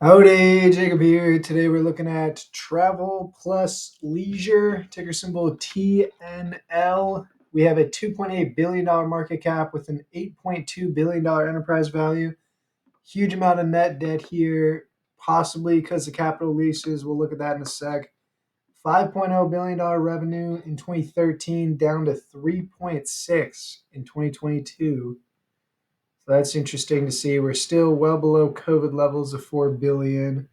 Howdy, Jacob here. Today we're looking at Travel Plus Leisure, ticker symbol TNL. We have a $2.8 billion market cap with an $8.2 billion enterprise value. Huge amount of net debt here, possibly because of capital leases. We'll look at that in a sec. $5.0 billion revenue in 2013, down to 3.6 in 2022. So that's interesting to see. We're still well below COVID levels of 4 billion,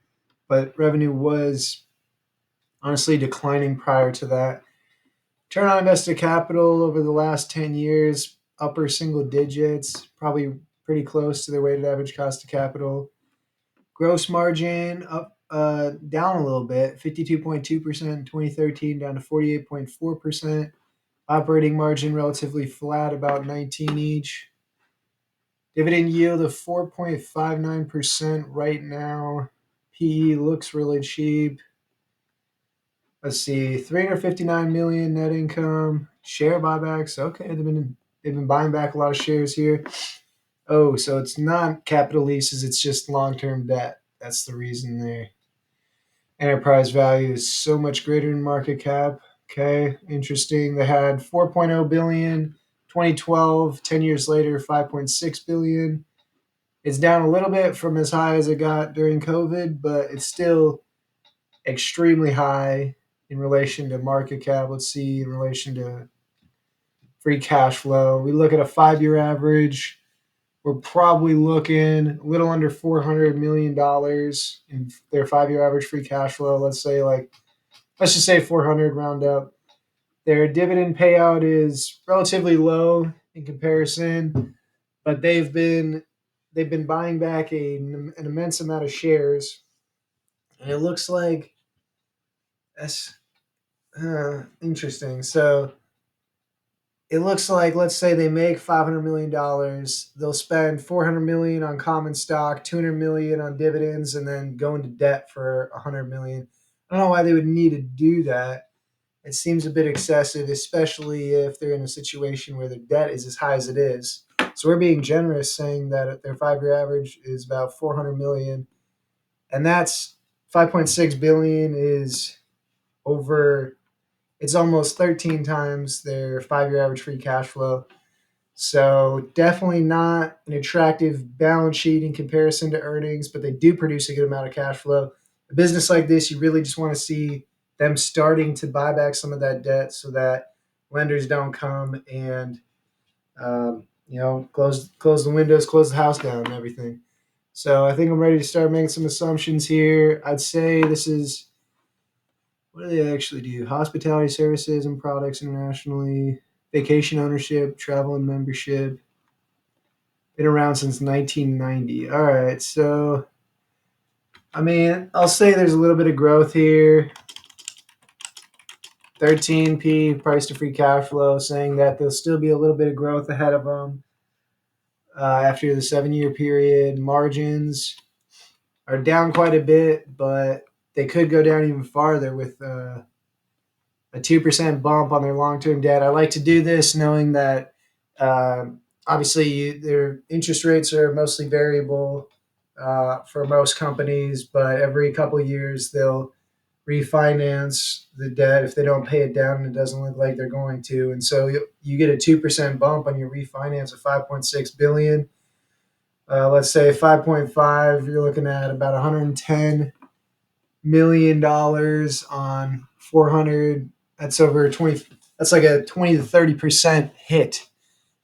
but revenue was honestly declining prior to that. Return on invested capital over the last 10 years, upper single digits, probably pretty close to their weighted average cost of capital. Gross margin up down a little bit, 52.2% in 2013 down to 48.4%. Operating margin relatively flat, about 19 each. Dividend yield of 4.59% right now. PE looks really cheap. Let's see, 359 million net income. Share buybacks. Okay, they've been buying back a lot of shares here. Oh, so it's not capital leases, it's just long-term debt. That's the reason their enterprise value is so much greater than market cap. Okay, interesting. They had 4.0 billion 2012, 10 years later 5.6 billion. It's down a little bit from as high as it got during COVID, but it's still extremely high in relation to market cap. Let's see, in relation to free cash flow. We look at a 5 year average. We're probably looking a little under $400 million in their 5 year average free cash flow. Let's just say 400 round up. Their dividend payout is relatively low in comparison, but they've been buying back an immense amount of shares, and it looks like that's interesting. So it looks like, let's say they make $500 million, they'll spend 400 million on common stock, 200 million on dividends, and then go into debt for 100 million. I don't know why they would need to do that. It seems a bit excessive, especially if they're in a situation where the debt is as high as it is. So we're being generous, saying that their 5 year average is about 400 million, and that's 5.6 billion is over. It's almost 13 times their 5 year average free cash flow. So definitely not an attractive balance sheet in comparison to earnings, but they do produce a good amount of cash flow. A business like this, you really just want to see them starting to buy back some of that debt so that lenders don't come and close the windows, close the house down, and everything. So I think I'm ready to start making some assumptions here. I'd say this is, what do they actually do? Hospitality services and products internationally, vacation ownership, travel and membership. Been around since 1990. All right, so I mean, I'll say there's a little bit of growth here. 13p price to free cash flow, saying that there'll still be a little bit of growth ahead of them after the 7 year period. Margins are down quite a bit, but they could go down even farther with a 2% bump on their long term debt. I like to do this knowing that uh, obviously their interest rates are mostly variable for most companies, but every couple of years they'll refinance the debt if they don't pay it down and it doesn't look like they're going to. And so you get a 2% bump on your refinance of 5.6 billion. Let's say 5.5, you're looking at about $110 million on 400. That's over 20. That's like a 20 to 30% hit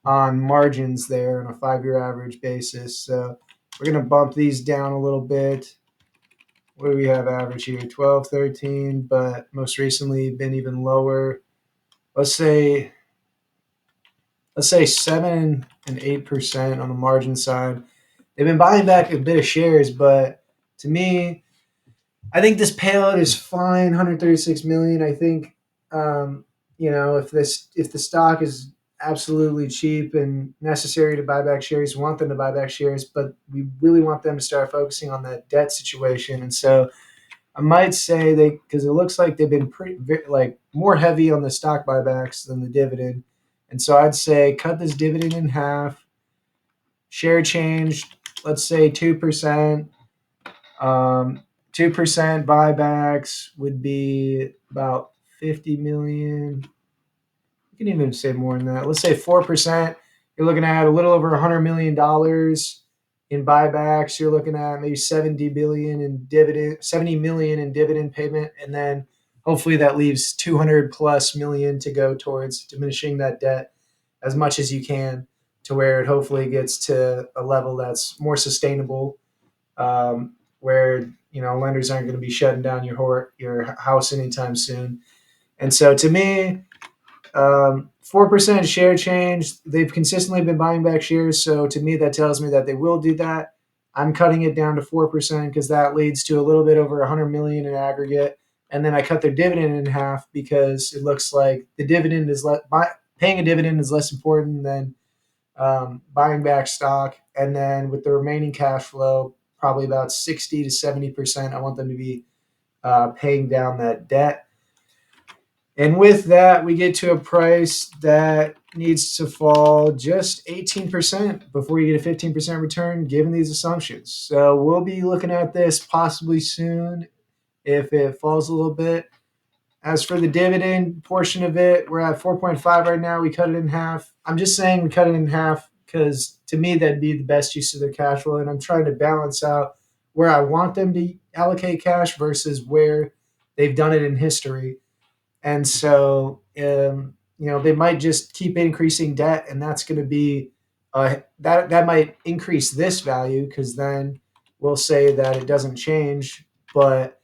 on margins there on a 5 year average basis. So we're going to bump these down a little bit. What do we have average here? 12, 13, but most recently been even lower. Let's say 7 and 8% on the margin side. They've been buying back a bit of shares, but to me, I think this payout is fine. 136 million. I think if the stock is absolutely cheap and necessary to buy back shares, we want them to buy back shares, but we really want them to start focusing on that debt situation. And so I might say because it looks like they've been like more heavy on the stock buybacks than the dividend, and so I'd say cut this dividend in half. Share change, let's say 2%. Um, 2% buybacks would be about 50 million. You can even say more than that. Let's say 4%. You're looking at a little over $100 million in buybacks. You're looking at maybe 70 million in dividend payment, and then hopefully that leaves 200 plus million to go towards diminishing that debt as much as you can, to where it hopefully gets to a level that's more sustainable, where lenders aren't going to be shutting down your house anytime soon. And so to me, 4% share change. They've consistently been buying back shares, so to me that tells me that they will do that. I'm cutting it down to 4% because that leads to a little bit over 100 million in aggregate, and then I cut their dividend in half because it looks like the dividend is paying a dividend is less important than buying back stock, and then with the remaining cash flow, probably about 60 to 70%, I want them to be paying down that debt. And with that, we get to a price that needs to fall just 18% before you get a 15% return, given these assumptions. So we'll be looking at this possibly soon if it falls a little bit. As for the dividend portion of it, we're at 4.5 right now. We cut it in half. I'm just saying we cut it in half because to me, that'd be the best use of their cash flow. And I'm trying to balance out where I want them to allocate cash versus where they've done it in history. And so, they might just keep increasing debt, and that's going to be that might increase this value because then we'll say that it doesn't change, but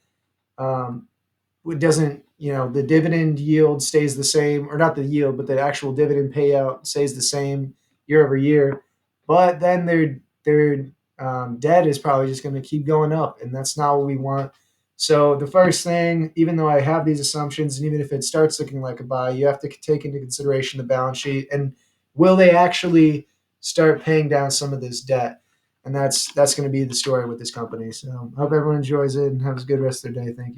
um, it doesn't. The dividend yield stays the same, or not the yield, but the actual dividend payout stays the same year over year. But then their debt is probably just going to keep going up, and that's not what we want. So the first thing, even though I have these assumptions, and even if it starts looking like a buy, you have to take into consideration the balance sheet and will they actually start paying down some of this debt? And that's going to be the story with this company. So I hope everyone enjoys it and has a good rest of their day. Thank you.